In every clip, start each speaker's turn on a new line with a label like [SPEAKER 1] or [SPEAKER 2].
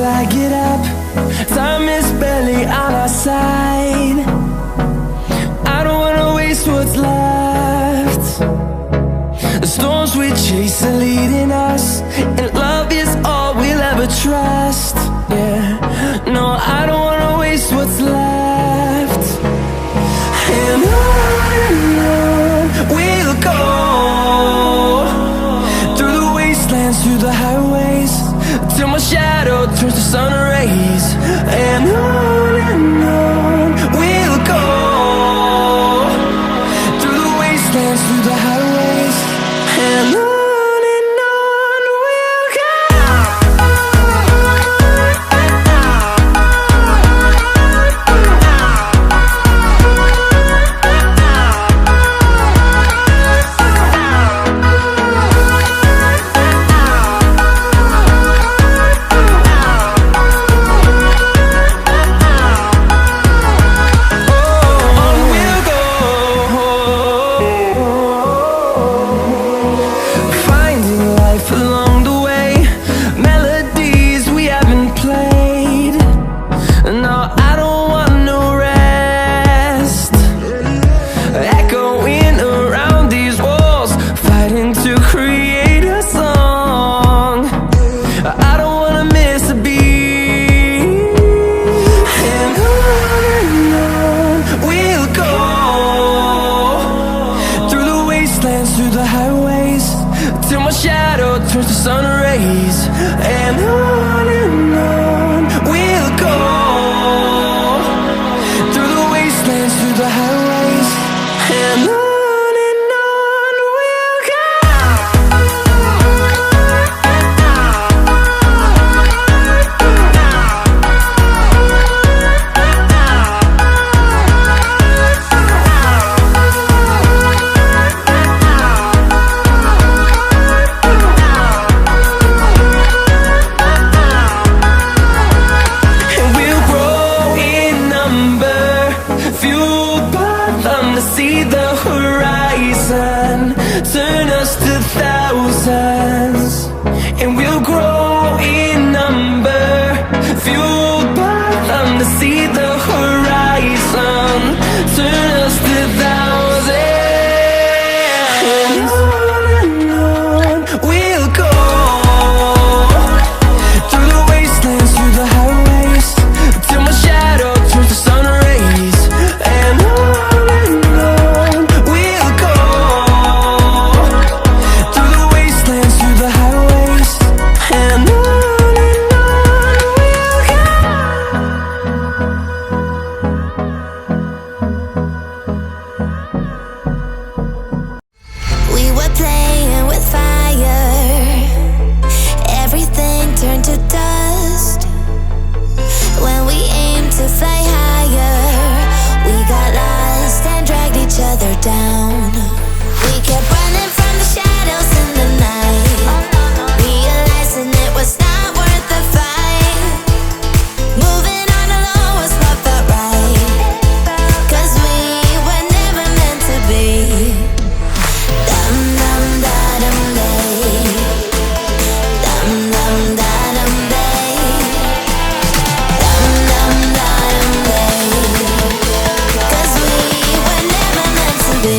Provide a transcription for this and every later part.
[SPEAKER 1] I get up. Time is barely on our side. I don't wanna waste what's left. The storms we chase are leading us, and love is all we'll ever trust. Yeah, no, I don't wanna waste what's left. And on we'll go, through the wastelands, through the highways, till my shadow turns to sun rays. And on we'll go, through the wastelands, through the highways, and on we'll go. Through the highways, till my shadow turns to sun rays. And on we'll go, through the wastelands, through the highways, and on we'll go. See the horizon, turn us to thousands, and we'll grow in number, fueled by them. To see the horizon, turn us to thousands, and on we'll go, through the wastelands, through the highways, till my shadow turns to sun rays. And
[SPEAKER 2] down. We kept running from the shadows in the night, realizing it was not worth the fight. Moving on alone was what felt right, 'cause we were never meant to be. Dum dum da dum day, dum dum da dum day, dum dum da dum day, 'cause we were never meant to be.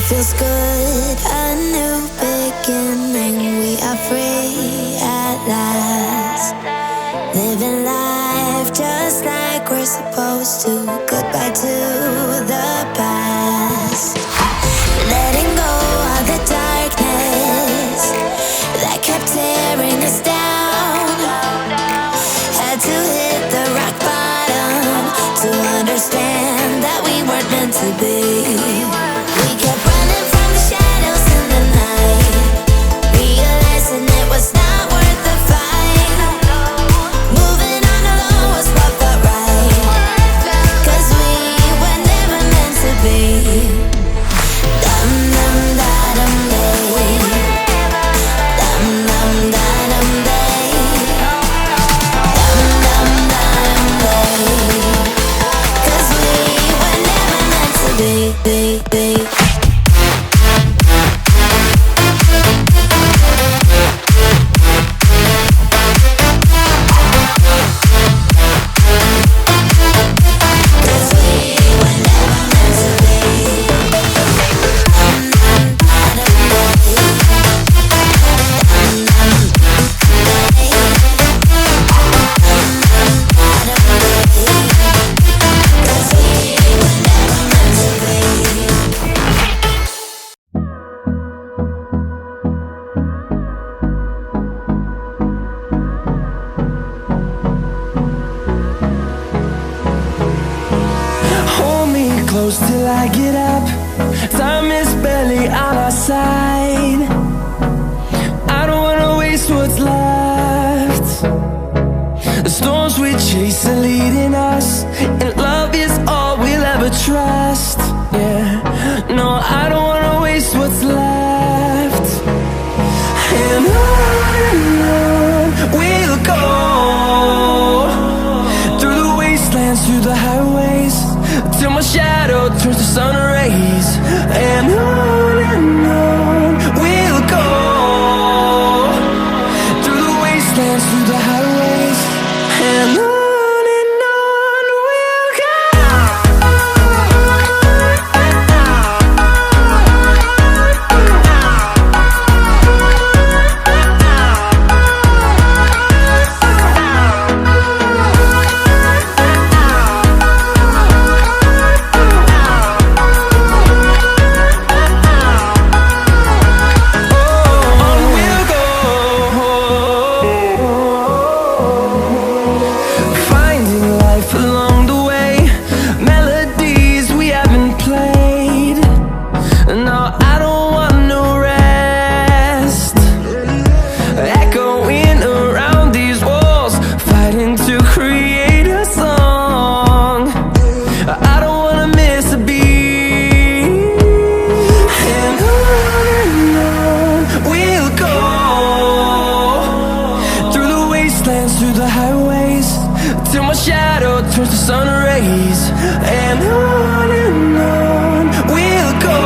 [SPEAKER 2] Feels good, a new beginning. We are free at last, living life just like we're supposed to. Goodbye to the past, letting go of the darkness that kept tearing us down. Had to hit the rock bottom to understand that we weren't meant to be. We kept running from the shadows in the night, realizing it was not worth the fight.
[SPEAKER 1] close till I get up. Time is barely on our side. I don't wanna waste what's left. The storms we chase are leading us, and love is all we'll ever trust. Yeah, no, I don't wanna waste what's left. And on we'll go, through the wastelands, through the highways, till my shadow turns to sun rays. And on we'll go, through the wastelands, through the highways, and on we'll go. Through the highways, till my shadow turns to sun rays. And on we'll go,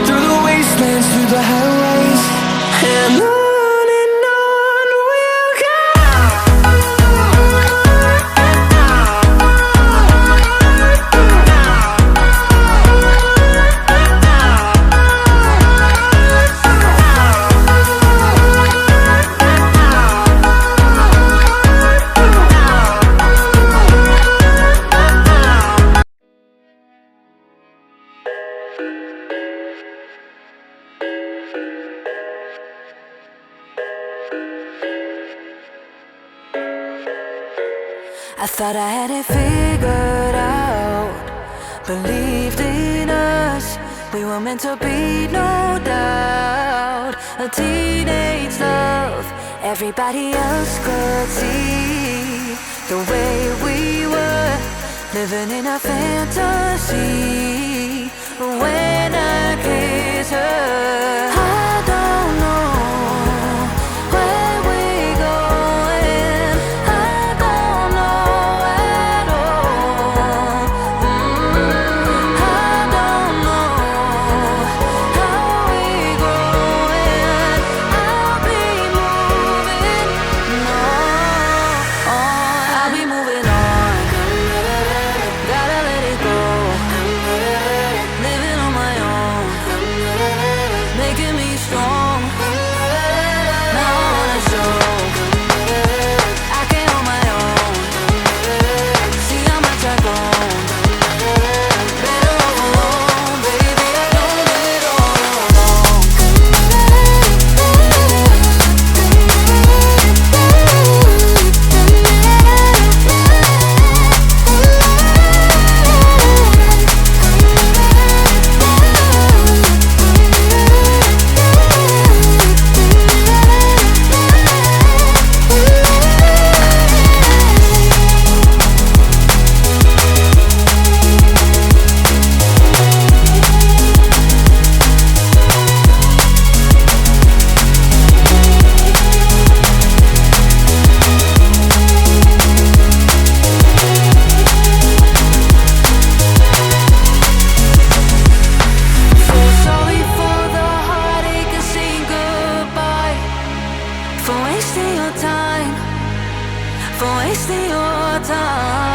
[SPEAKER 1] through the wastelands, through the highways, and on we'll go.
[SPEAKER 3] I thought I had it figured out, believed in us, we were meant to be, no doubt. A teenage love, everybody else could see the way we were, living in a fantasy. When I kiss her, I don't know where we're going, I don't know at all. I don't know how we're growing, I'll be moving on, I'll be moving on. Gotta let it go, living on my own, making me strong. Now I wanna show I can on my own. See how much I've grown. Better off alone, baby. I don't do it all alone. So sorry for the heartache and saying goodbye, for wasting your time, for wasting your time.